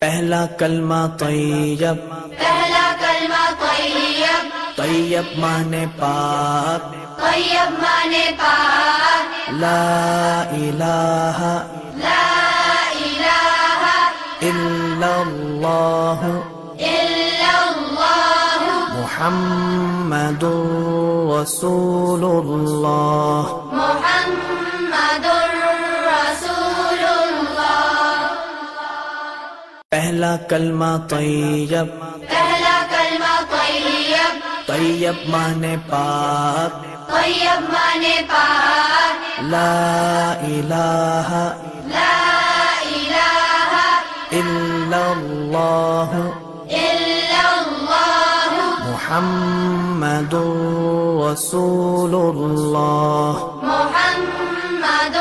پہلا کلمہ طیب، پہلا کلمہ طیب، طیب مانے پاک، طیب مانے پاک، لا الہ لا الہ الا اللہ الا اللہ محمد رسول اللہ۔ محمد رسول اللہ۔ پہلا کلمہ طیب، پہلا کلمہ طیب، طیب مانے پاک، طیب مانے پاک، لا الہ لا الہ الا اللہ الا اللہ محمد رسول اللہ۔ محمد